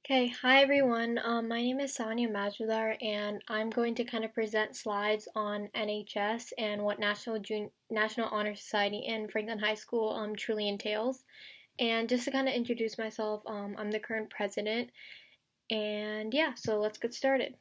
Okay, hi everyone. My name is Sanya Majudar, and I'm going to kind of present slides on NHS and what National Honor Society in Franklin High School truly entails. And just to kind of introduce myself, I'm the current president, and yeah, so let's get started.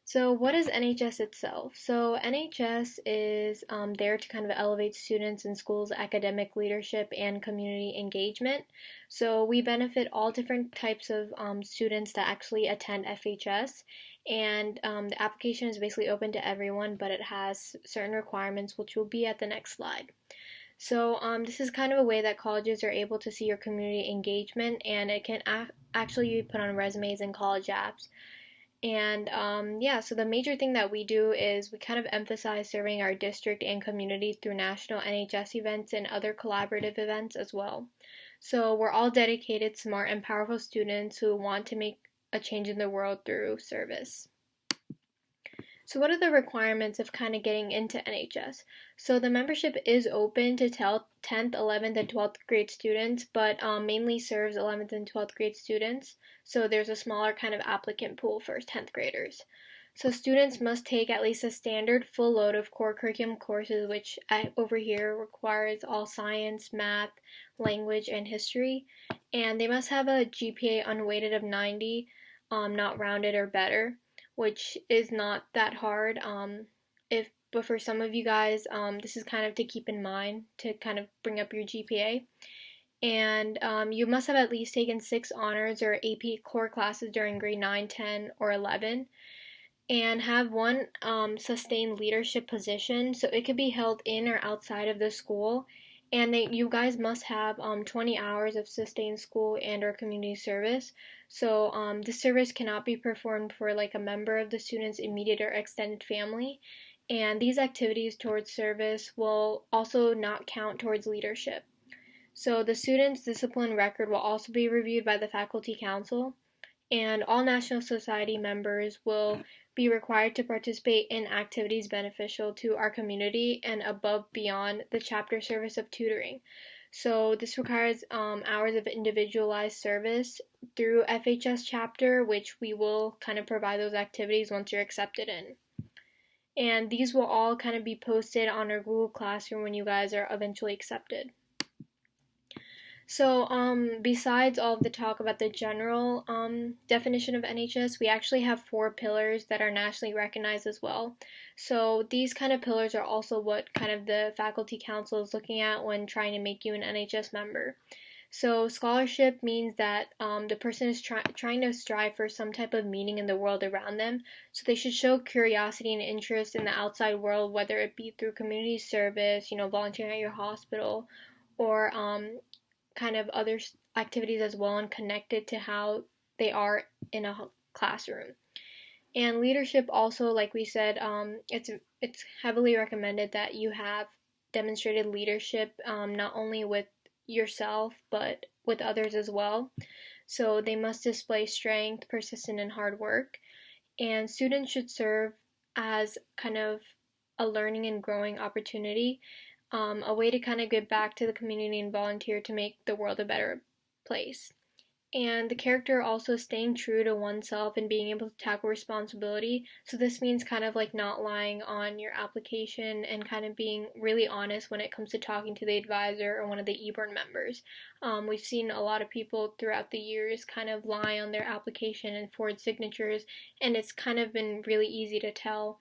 So, what is NHS itself? So, NHS is there to kind of elevate students in schools' academic leadership and community engagement. So, we benefit all different types of students that actually attend FHS, and the application is basically open to everyone, but it has certain requirements, which will be at the next slide. So, this is kind of a way that colleges are able to see your community engagement, and it can actually be put on resumes and college apps. And yeah, so the major thing that we do is we kind of emphasize serving our district and community through national NHS events and other collaborative events as well. So we're all dedicated, smart, and powerful students who want to make a change in the world through service. So, what are the requirements of kind of getting into NHS? So, the membership is open to 10th, 11th, and 12th grade students, but mainly serves 11th and 12th grade students. So, there's a smaller kind of applicant pool for 10th graders. So, students must take at least a standard full load of core curriculum courses, which over here requires all science, math, language, and history. And they must have a GPA unweighted of 90, not rounded or better, which is not that hard. If but for some of you guys, this is kind of to keep in mind to kind of bring up your GPA. And you must have at least taken 6 honors or AP core classes during grade 9, 10, or 11, and have one sustained leadership position. So it could be held in or outside of the school. And you guys must have 20 hours of sustained school and or community service. So this service cannot be performed for like a member of the student's immediate or extended family. And these activities towards service will also not count towards leadership. So the student's discipline record will also be reviewed by the faculty council, and all National Society members will be required to participate in activities beneficial to our community and above beyond the chapter service of tutoring. So this requires hours of individualized service through FHS chapter, which we will kind of provide those activities once you're accepted in. And these will all kind of be posted on our Google Classroom when you guys are eventually accepted. So, besides all of the talk about the general definition of NHS, we actually have 4 pillars that are nationally recognized as well. So, these kind of pillars are also what kind of the faculty council is looking at when trying to make you an NHS member. So, scholarship means that the person is trying to strive for some type of meaning in the world around them. So, they should show curiosity and interest in the outside world, whether it be through community service, volunteering at your hospital, or kind of other activities as well and connected to how they are in a classroom. And leadership also, like we said, it's heavily recommended that you have demonstrated leadership, not only with yourself but with others as well. So they must display strength, persistence, and hard work. And students should serve as kind of a learning and growing opportunity, a way to kind of give back to the community and volunteer to make the world a better place. And the character also staying true to oneself and being able to tackle responsibility. So this means kind of like not lying on your application and kind of being really honest when it comes to talking to the advisor or one of the eBoard members. We've seen a lot of people throughout the years kind of lie on their application and forward signatures, and it's kind of been really easy to tell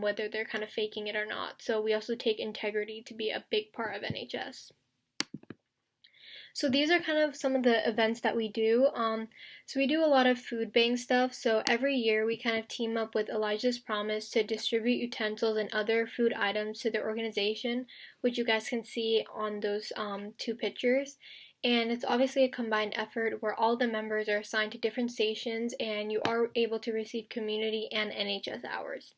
whether they're kind of faking it or not. So we also take integrity to be a big part of NHS. So these are kind of some of the events that we do. So we do a lot of food bank stuff. So every year we kind of team up with Elijah's Promise to distribute utensils and other food items to their organization, which you guys can see on those 2 pictures. And it's obviously a combined effort where all the members are assigned to different stations and you are able to receive community and NHS hours.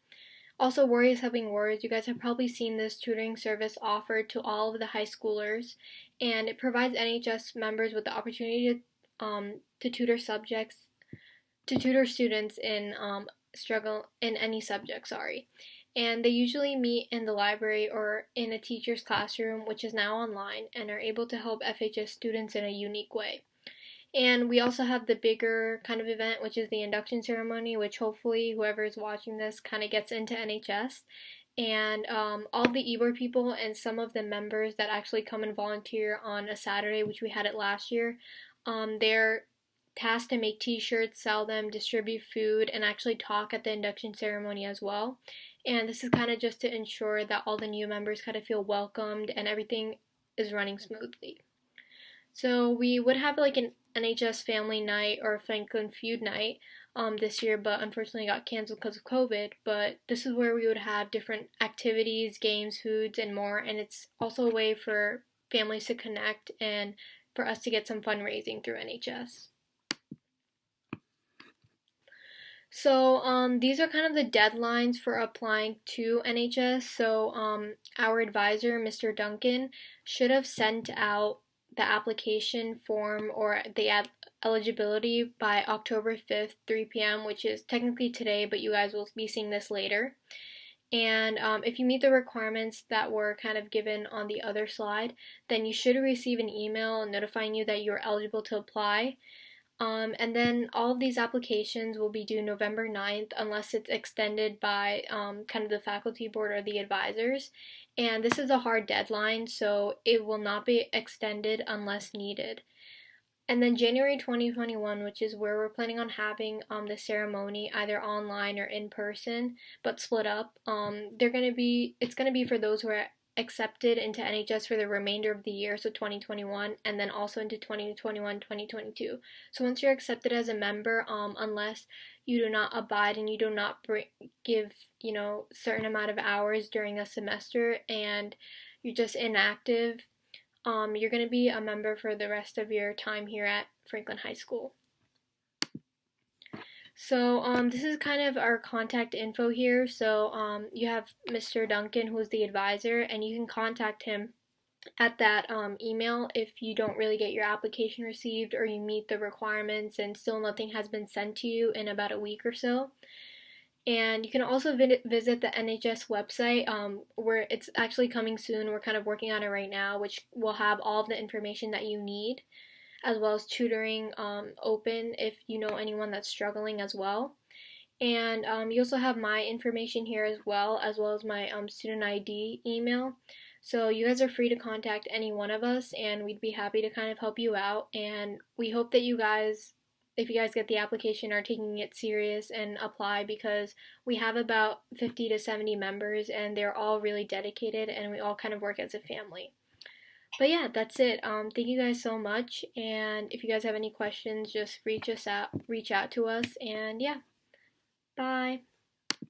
Also, Warriors Helping Warriors, you guys have probably seen this tutoring service offered to all of the high schoolers, and it provides NHS members with the opportunity to tutor students in struggle in any subject. Sorry, and they usually meet in the library or in a teacher's classroom, which is now online, and are able to help FHS students in a unique way. And we also have the bigger kind of event, which is the induction ceremony, which hopefully whoever is watching this kind of gets into NHS. And all the Ybor people and some of the members that actually come and volunteer on a Saturday, which we had it last year, they're tasked to make t-shirts, sell them, distribute food, and actually talk at the induction ceremony as well. And this is kind of just to ensure that all the new members kind of feel welcomed and everything is running smoothly. So we would have like an NHS family night or Franklin feud night this year, but unfortunately got canceled because of COVID. But this is where we would have different activities, games, foods, and more. And it's also a way for families to connect and for us to get some fundraising through NHS. So these are kind of the deadlines for applying to NHS. So our advisor, Mr. Duncan, should have sent out the application form or the eligibility by October 5th, 3 p.m., which is technically today, but you guys will be seeing this later. And if you meet the requirements that were kind of given on the other slide, then you should receive an email notifying you that you're eligible to apply. And then all of these applications will be due November 9th unless it's extended by kind of the faculty board or the advisors. And this is a hard deadline, so it will not be extended unless needed. And then January 2021, which is where we're planning on having the ceremony either online or in person, but split up. It's gonna be for those who are accepted into NHS for the remainder of the year, so 2021, and then also into 2021, 2022. So once you're accepted as a member, unless you do not abide and you do not give, certain amount of hours during a semester and you're just inactive, you're going to be a member for the rest of your time here at Franklin High School. So this is kind of our contact info here. So you have Mr. Duncan, who is the advisor, and you can contact him at that email if you don't really get your application received or you meet the requirements and still nothing has been sent to you in about a week or so. And you can also visit the NHS website where it's actually coming soon. We're kind of working on it right now, which will have all of the information that you need, as well as tutoring open if you know anyone that's struggling as well. And you also have my information here as well as my student ID email. So you guys are free to contact any one of us, and we'd be happy to kind of help you out. And we hope that you guys, if you guys get the application, are taking it serious and apply, because we have about 50 to 70 members, and they're all really dedicated, and we all kind of work as a family. But yeah, that's it. Thank you guys so much, and if you guys have any questions, just reach out to us, and yeah, bye.